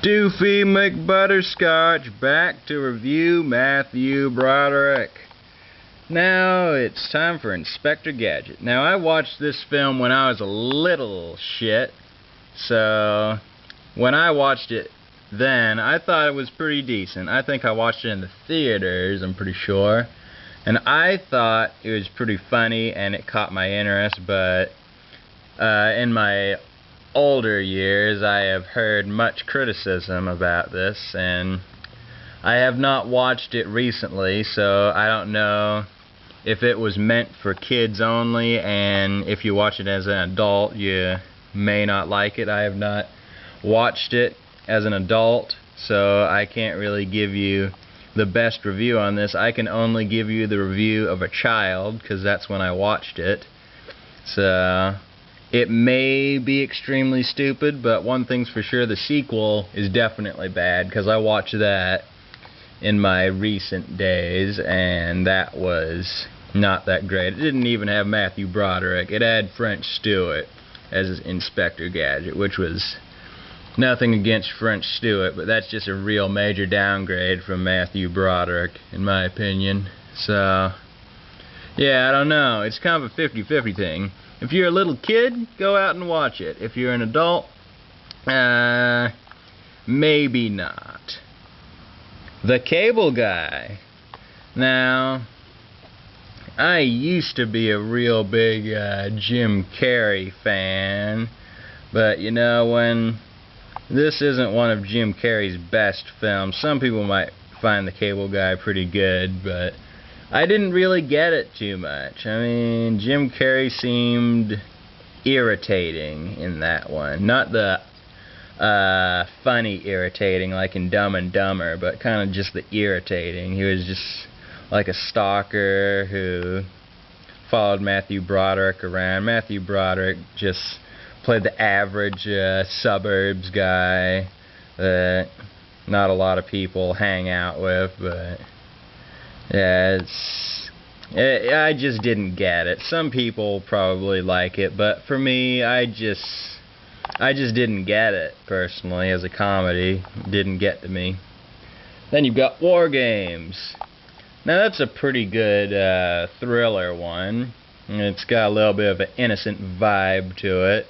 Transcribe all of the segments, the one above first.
Doofy McButterscotch back to review Matthew Broderick. Now it's time for Inspector Gadget. Now I watched this film when I was a little shit, so when I watched it then I thought it was pretty decent. I think I watched it in the theaters, I'm pretty sure, and I thought it was pretty funny and it caught my interest, but in my older years I have heard much criticism about this, and I have not watched it recently, so I don't know if it was meant for kids only, and if you watch it as an adult you may not like it. I have not watched it as an adult, so I can't really give you the best review on this. I can only give you the review of a child, because that's when I watched it. So it may be extremely stupid, but one thing's for sure, the sequel is definitely bad, because I watched that in my recent days, and that was not that great. It didn't even have Matthew Broderick. It had French Stewart as Inspector Gadget, which was nothing against French Stewart, but that's just a real major downgrade from Matthew Broderick, in my opinion. So yeah, I don't know. It's kind of a 50-50 thing. If you're a little kid, go out and watch it. If you're an adult, maybe not. The Cable Guy. Now, I used to be a real big Jim Carrey fan, but you know, when this isn't one of Jim Carrey's best films, some people might find The Cable Guy pretty good, but I didn't really get it too much. I mean, Jim Carrey seemed irritating in that one. Not the funny irritating like in Dumb and Dumber, but kind of just the irritating. He was just like a stalker who followed Matthew Broderick around. Matthew Broderick just played the average suburbs guy that not a lot of people hang out with, but yeah, I just didn't get it. Some people probably like it, but for me, I just didn't get it personally as a comedy. It didn't get to me. Then you've got War Games. Now that's a pretty good thriller one. It's got a little bit of an innocent vibe to it.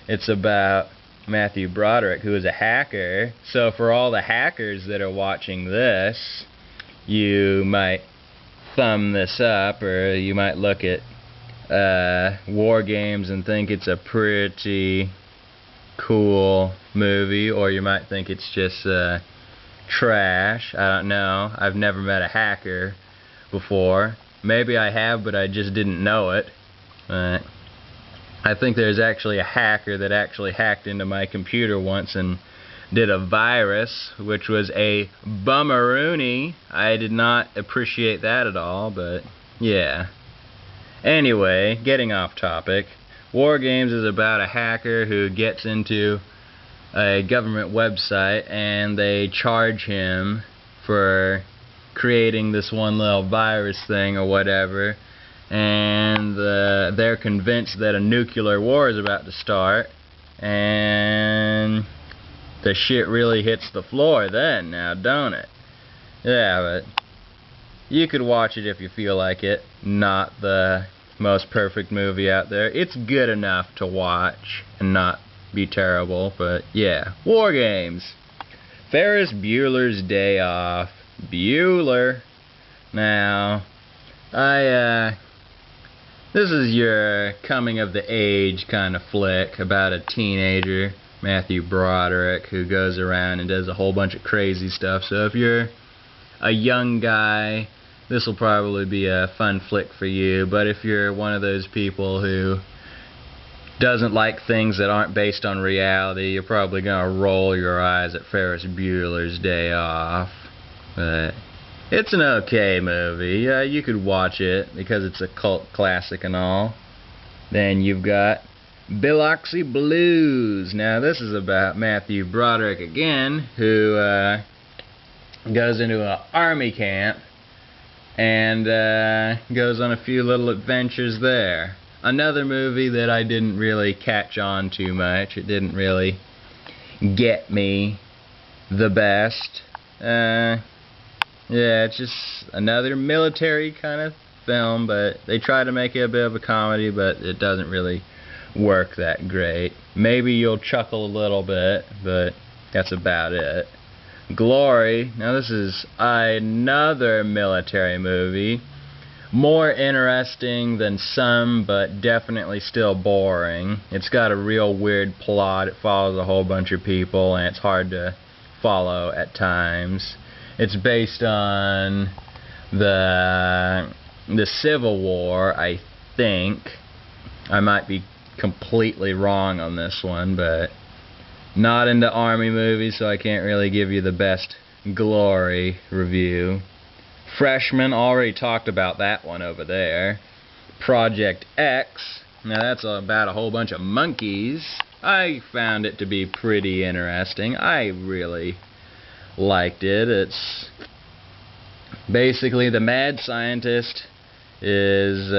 It's about Matthew Broderick, who is a hacker. So for all the hackers that are watching this, you might thumb this up, or you might look at War Games and think it's a pretty cool movie, or you might think it's just trash. I don't know. I've never met a hacker before. Maybe I have, but I just didn't know it. I think there's actually a hacker that actually hacked into my computer once and did a virus, which was a bummeroony. I did not appreciate that at all, but yeah. Anyway, getting off topic, War Games is about a hacker who gets into a government website and they charge him for creating this one little virus thing or whatever, and they're convinced that a nuclear war is about to start, and the shit really hits the floor then, now don't it? Yeah, but you could watch it if you feel like it. Not the most perfect movie out there. It's good enough to watch and not be terrible, but yeah. War Games. Ferris Bueller's Day Off. Bueller. Now, this is your coming of the age kind of flick about a teenager, Matthew Broderick, who goes around and does a whole bunch of crazy stuff. So if you're a young guy, this will probably be a fun flick for you, but if you're one of those people who doesn't like things that aren't based on reality, you're probably going to roll your eyes at Ferris Bueller's Day Off. But it's an okay movie. You could watch it because it's a cult classic and all. Then you've got Biloxi Blues. Now this is about Matthew Broderick again, who goes into an army camp and goes on a few little adventures there. Another movie that I didn't really catch on too much. It didn't really get me. the best. Yeah, it's just another military kind of film, but they try to make it a bit of a comedy, but it doesn't really work that great. Maybe you'll chuckle a little bit, but that's about it. Glory, now this is another military movie. More interesting than some, but definitely still boring. It's got a real weird plot. It follows a whole bunch of people, and it's hard to follow at times. It's based on the Civil War, I think. I might be completely wrong on this one, but not into Army movies, so I can't really give you the best Glory review. Freshman, already talked about that one over there. Project X, now that's about a whole bunch of monkeys. I found it to be pretty interesting. I really liked it. It's basically the mad scientist is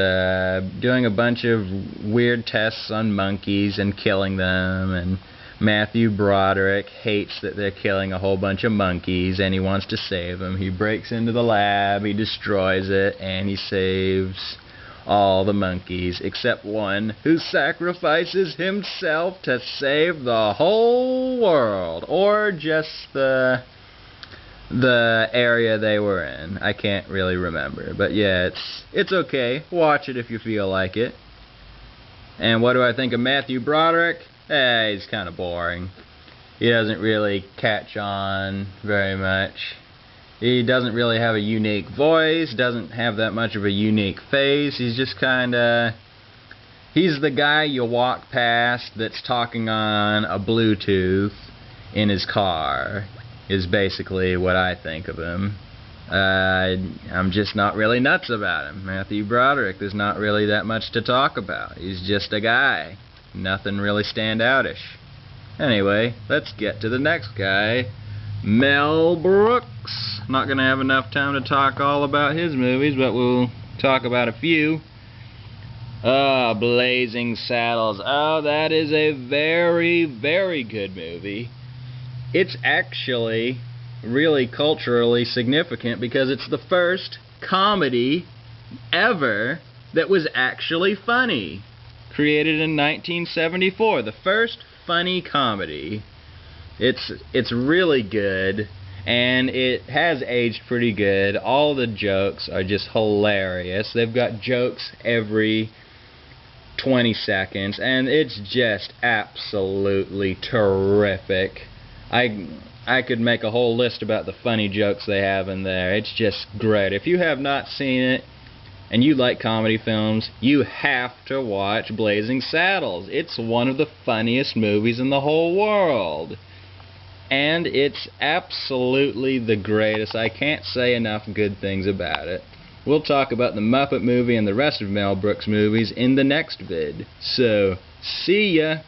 doing a bunch of weird tests on monkeys and killing them, and Matthew Broderick hates that they're killing a whole bunch of monkeys and he wants to save them. He breaks into the lab, he destroys it, and he saves all the monkeys except one who sacrifices himself to save the whole world, or just the area they were in. I can't really remember, but yeah, it's okay. Watch it if you feel like it. And what do I think of Matthew Broderick? He's kind of boring. He doesn't really catch on very much. He doesn't really have a unique voice, doesn't have that much of a unique face. He's just kind of... He's the guy you walk past that's talking on a Bluetooth in his car, is basically what I think of him. I'm just not really nuts about him. Matthew Broderick, there's not really that much to talk about. He's just a guy. Nothing really standoutish. Anyway, let's get to the next guy, Mel Brooks. Not going to have enough time to talk all about his movies, but we'll talk about a few. Blazing Saddles. Oh, that is a very, very good movie. It's actually really culturally significant because it's the first comedy ever that was actually funny. Created in 1974, the first funny comedy. It's really good, and it has aged pretty good. All the jokes are just hilarious. They've got jokes every 20 seconds, and it's just absolutely terrific. I could make a whole list about the funny jokes they have in there. It's just great. If you have not seen it, and you like comedy films, you have to watch Blazing Saddles. It's one of the funniest movies in the whole world. And it's absolutely the greatest. I can't say enough good things about it. We'll talk about the Muppet movie and the rest of Mel Brooks movies in the next vid. So, see ya!